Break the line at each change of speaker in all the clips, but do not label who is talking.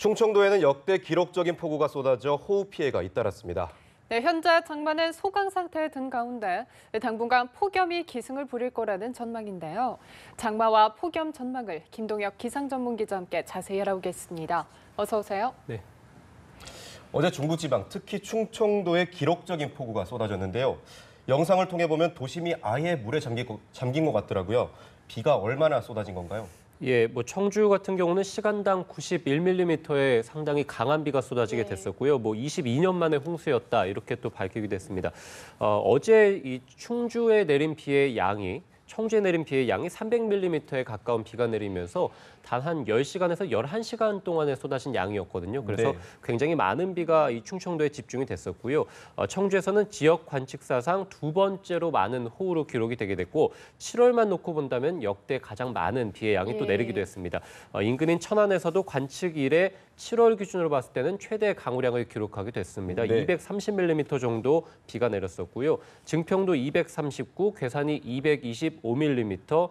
충청도에는 역대 기록적인 폭우가 쏟아져 호우 피해가 잇따랐습니다.
네, 현재 장마는 소강 상태에 든 가운데 당분간 폭염이 기승을 부릴 거라는 전망인데요. 장마와 폭염 전망을 김동혁 기상전문기자와 함께 자세히 알아보겠습니다. 어서 오세요.
네. 어제 중부지방, 특히 충청도에 기록적인 폭우가 쏟아졌는데요. 영상을 통해 보면 도심이 아예 물에 잠긴 것 같더라고요. 비가 얼마나 쏟아진 건가요?
예, 청주 같은 경우는 시간당 91mm의 상당히 강한 비가 쏟아지게 됐었고요. 22년 만에 홍수였다 이렇게 또 밝히기도 했습니다. 어제 이 충주에 내린 비의 양이 청주에 내린 비의 양이 300mm에 가까운 비가 내리면서 단 한 10시간에서 11시간 동안에 쏟아진 양이었거든요. 그래서 굉장히 많은 비가 이 충청도에 집중이 됐었고요. 청주에서는 지역 관측사상 두 번째로 많은 호우로 기록이 되게 됐고 7월만 놓고 본다면 역대 가장 많은 비의 양이 또 내리기도 했습니다. 인근인 천안에서도 관측 이래 7월 기준으로 봤을 때는 최대 강우량을 기록하기도 했습니다. 230mm 정도 비가 내렸었고요. 증평도 239, 괴산이 225mm,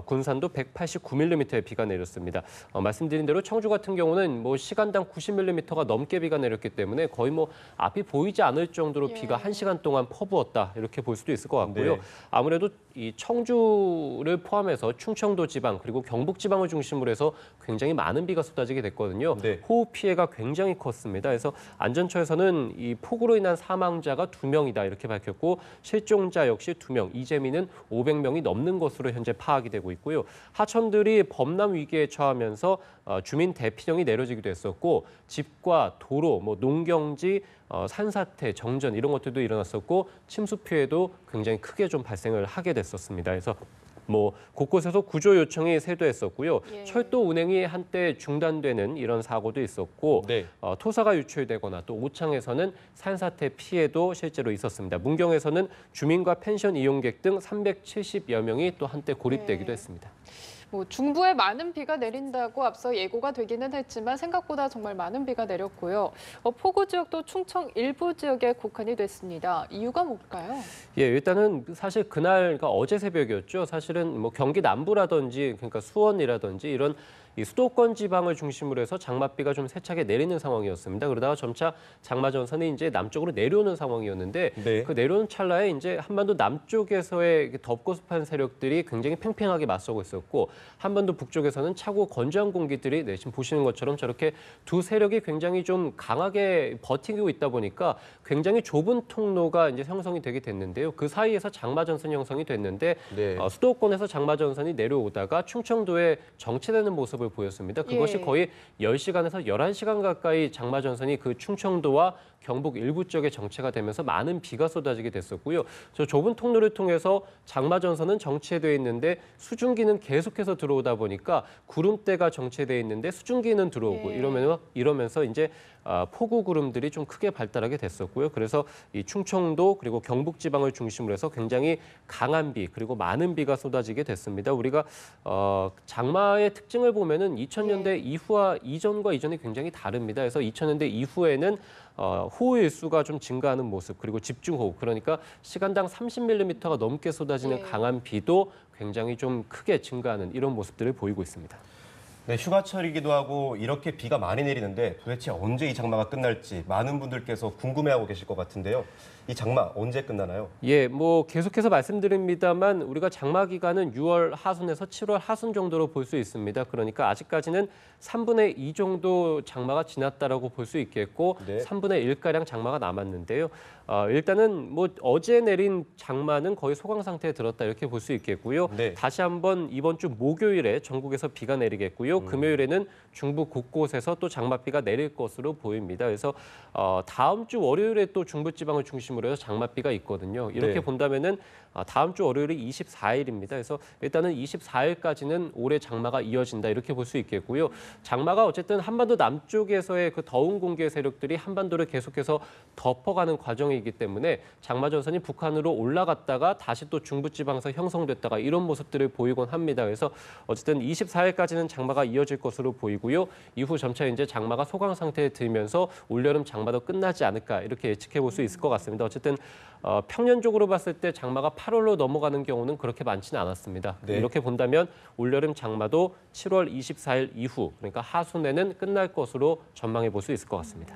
군산도 189mm의 비가 내렸습니다. 말씀드린 대로 청주 같은 경우는 시간당 90mm가 넘게 비가 내렸기 때문에 거의 앞이 보이지 않을 정도로 비가 1시간 동안 퍼부었다 이렇게 볼 수도 있을 것 같고요. 아무래도 이 청주를 포함해서 충청도 지방 그리고 경북 지방을 중심으로 해서 굉장히 많은 비가 쏟아지게 됐거든요. 호우 피해가 굉장히 컸습니다. 그래서 안전처에서는 이 폭우로 인한 사망자가 2명이다 이렇게 밝혔고 실종자 역시 2명, 이재민은 500명이 넘는 것으로 현재 파악이 되고 있고요. 하천들이 범람 위기에 처하면서 주민 대피령이 내려지기도 했었고 집과 도로, 농경지, 산사태, 정전 이런 것들도 일어났었고 침수 피해도 굉장히 크게 좀 발생을 하게 됐었습니다. 그래서 곳곳에서 구조 요청이 쇄도했었고요. 철도 운행이 한때 중단되는 이런 사고도 있었고 토사가 유출되거나 또 오창에서는 산사태 피해도 실제로 있었습니다. 문경에서는 주민과 펜션 이용객 등 370여 명이 또 한때 고립되기도 했습니다.
중부에 많은 비가 내린다고 앞서 예고가 되기는 했지만 생각보다 정말 많은 비가 내렸고요. 폭우 지역도 충청 일부 지역에 국한이 됐습니다. 이유가 뭘까요?
예, 일단은 사실 그러니까 어제 새벽이었죠. 사실은 경기 남부라든지 그러니까 수원이라든지 이런 이 수도권 지방을 중심으로 해서 장맛비가 좀 세차게 내리는 상황이었습니다. 그러다가 점차 장마 전선이 이제 남쪽으로 내려오는 상황이었는데 그 내려오는 찰나에 이제 한반도 남쪽에서의 덥고 습한 세력들이 굉장히 팽팽하게 맞서고 있었고 한반도 북쪽에서는 차고 건조한 공기들이 지금 보시는 것처럼 저렇게 두 세력이 굉장히 좀 강하게 버티고 있다 보니까 굉장히 좁은 통로가 이제 형성이 되게 됐는데요. 그 사이에서 장마 전선이 형성이 됐는데 수도권에서 장마 전선이 내려오다가 충청도에 정체되는 모습을 보였습니다. 그것이 거의 10시간에서 11시간 가까이 장마 전선이 그 충청도와 경북 일부 쪽에 정체가 되면서 많은 비가 쏟아지게 됐었고요. 저 좁은 통로를 통해서 장마 전선은 정체되어 있는데 수증기는 계속해서 들어오다 보니까 구름대가 정체되어 있는데 수증기는 들어오고 이러면서 이제 폭우 구름들이 좀 크게 발달하게 됐었고요. 그래서 이 충청도 그리고 경북 지방을 중심으로 해서 굉장히 강한 비 그리고 많은 비가 쏟아지게 됐습니다. 우리가 장마의 특징을 보면은 2000년대 이후와 이전과 이전이 굉장히 다릅니다. 그래서 2000년대 이후에는 호우 일수가 좀 증가하는 모습 그리고 집중호우 그러니까 시간당 30mm가 넘게 쏟아지는 강한 비도 굉장히 좀 크게 증가하는 이런 모습들을 보이고 있습니다.
네, 휴가철이기도 하고 이렇게 비가 많이 내리는데 도대체 언제 이 장마가 끝날지 많은 분들께서 궁금해하고 계실 것 같은데요. 이 장마 언제 끝나나요?
예, 계속해서 말씀드립니다만 우리가 장마 기간은 6월 하순에서 7월 하순 정도로 볼 수 있습니다. 그러니까 아직까지는 3분의 2 정도 장마가 지났다라고 볼 수 있겠고 3분의 1가량 장마가 남았는데요. 일단은 어제 내린 장마는 거의 소강 상태에 들었다 이렇게 볼 수 있겠고요. 다시 한번 이번 주 목요일에 전국에서 비가 내리겠고요. 금요일에는 중부 곳곳에서 또 장맛비가 내릴 것으로 보입니다. 그래서 다음 주 월요일에 또 중부지방을 중심으로 해서 장맛비가 있거든요. 이렇게 본다면은 다음 주 월요일이 24일입니다. 그래서 일단은 24일까지는 올해 장마가 이어진다 이렇게 볼 수 있겠고요. 장마가 어쨌든 한반도 남쪽에서의 그 더운 공기의 세력들이 한반도를 계속해서 덮어가는 과정이기 때문에 장마 전선이 북한으로 올라갔다가 다시 또 중부지방에서 형성됐다가 이런 모습들을 보이곤 합니다. 그래서 어쨌든 24일까지는 장마가 이어질 것으로 보이고요. 이후 점차 이제 장마가 소강 상태에 들면서 올여름 장마도 끝나지 않을까 이렇게 예측해 볼 수 있을 것 같습니다. 어쨌든 평년적으로 봤을 때 장마가 8월로 넘어가는 경우는 그렇게 많지는 않았습니다.
네.
이렇게 본다면 올여름 장마도 7월 24일 이후, 그러니까 하순에는 끝날 것으로 전망해 볼 수 있을 것 같습니다.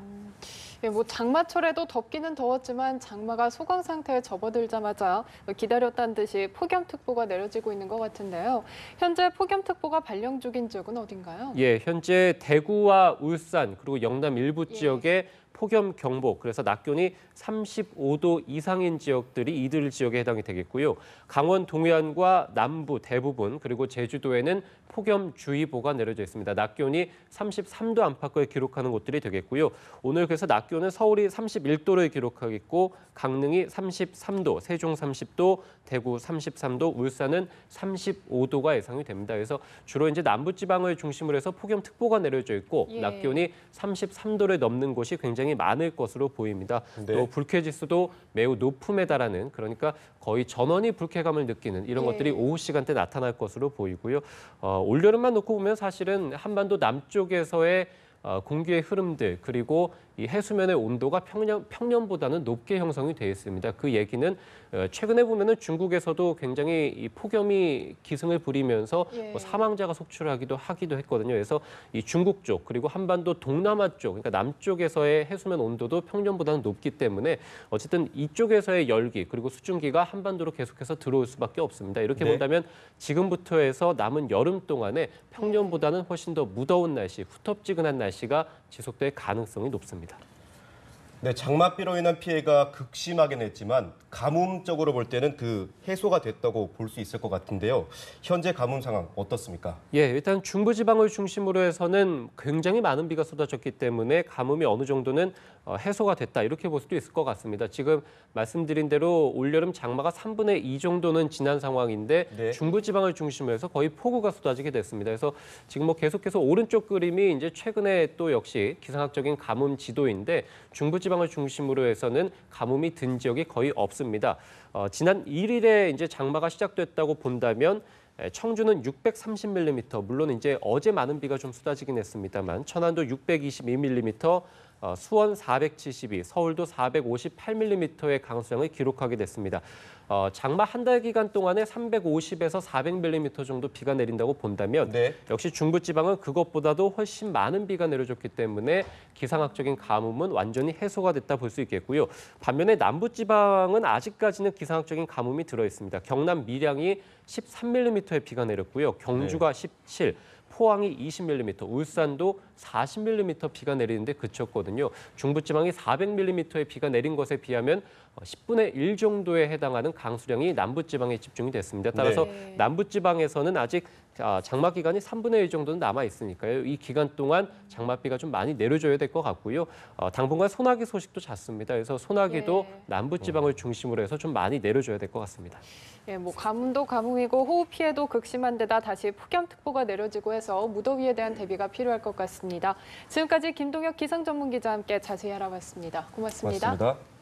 예, 뭐 장마철에도 덥기는 더웠지만 장마가 소강 상태에 접어들자마자 기다렸다는 듯이 폭염특보가 내려지고 있는 것 같은데요. 현재 폭염특보가 발령 중인 지역은 어딘가요?
예, 현재 대구와 울산 그리고 영남 일부
예.
지역에 폭염 경보, 그래서 낮 기온이 35도 이상인 지역들이 이들 지역에 해당이 되겠고요. 강원 동해안과 남부 대부분 그리고 제주도에는 폭염주의보가 내려져 있습니다. 낮 기온이 33도 안팎을 기록하는 곳들이 되겠고요. 오늘 그래서 낮 기온은 서울이 31도를 기록하겠고 강릉이 33도, 세종 30도, 대구 33도, 울산은 35도가 예상이 됩니다. 그래서 주로 이제 남부지방을 중심으로 해서 폭염특보가 내려져 있고
예.
낮 기온이 33도를 넘는 곳이 굉장히 많을 것으로 보입니다.
네.
또 불쾌지수도 매우 높음에 달하는, 그러니까 거의 전원이 불쾌감을 느끼는 이런
예.
것들이 오후 시간대 나타날 것으로 보이고요. 올여름만 놓고 보면 사실은 한반도 남쪽에서의 공기의 흐름들 그리고 이 해수면의 온도가 평년보다는 높게 형성이 되어 있습니다. 그 얘기는 최근에 보면은 중국에서도 굉장히 이 폭염이 기승을 부리면서
예.
사망자가 속출하기도 했거든요. 그래서 이 중국 쪽 그리고 한반도 동남아 쪽, 그러니까 남쪽에서의 해수면 온도도 평년보다는 높기 때문에 어쨌든 이쪽에서의 열기 그리고 수증기가 한반도로 계속해서 들어올 수밖에 없습니다. 이렇게
네.
본다면 지금부터 해서 남은 여름 동안에 평년보다는 훨씬 더 무더운 날씨, 후텁지근한 날씨가 지속될 가능성이 높습니다.
네, 장맛비로 인한 피해가 극심하긴 했지만 가뭄적으로 볼 때는 그 해소가 됐다고 볼 수 있을 것 같은데요. 현재 가뭄 상황 어떻습니까?
예, 일단 중부지방을 중심으로 해서는 굉장히 많은 비가 쏟아졌기 때문에 가뭄이 어느 정도는 해소가 됐다 이렇게 볼 수도 있을 것 같습니다. 지금 말씀드린 대로 올여름 장마가 3분의 2 정도는 지난 상황인데
네.
중부지방을 중심으로 해서 거의 폭우가 쏟아지게 됐습니다. 그래서 지금 뭐 계속해서 오른쪽 그림이 이제 최근에 또 역시 기상학적인 가뭄 지도인데 중부지방을 중심으로 해서는 가뭄이 든 지역이 거의 없습니다. 지난 1일에 이제 장마가 시작됐다고 본다면 청주는 630mm, 물론 이제 어제 많은 비가 좀 쏟아지긴 했습니다만 천안도 622mm, 수원 472, 서울도 458mm의 강수량을 기록하게 됐습니다. 장마 한 달 기간 동안에 350에서 400mm 정도 비가 내린다고 본다면
네.
역시 중부지방은 그것보다도 훨씬 많은 비가 내려졌기 때문에 기상학적인 가뭄은 완전히 해소가 됐다 볼 수 있겠고요. 반면에 남부지방은 아직까지는 기상학적인 가뭄이 들어있습니다. 경남 밀양이 13mm의 비가 내렸고요. 경주가 17, 포항이 20mm, 울산도 40mm 비가 내리는데 그쳤거든요. 중부지방이 400mm의 비가 내린 것에 비하면 10분의 1 정도에 해당하는 강수량이 남부지방에 집중이 됐습니다. 따라서
네.
남부지방에서는 아직 장마 기간이 3분의 1 정도는 남아 있으니까요. 이 기간 동안 장맛비가 좀 많이 내려줘야 될 것 같고요. 당분간 소나기 소식도 잦습니다. 그래서 소나기도
예.
남부지방을 중심으로 해서 좀 많이 내려줘야 될 것 같습니다.
예, 뭐 가뭄도 가뭄이고 호우 피해도 극심한 데다 다시 폭염특보가 내려지고 해서 무더위에 대한 대비가 필요할 것 같습니다. 지금까지 김동혁 기상전문기자와 함께 자세히 알아봤습니다. 고맙습니다.
고맙습니다.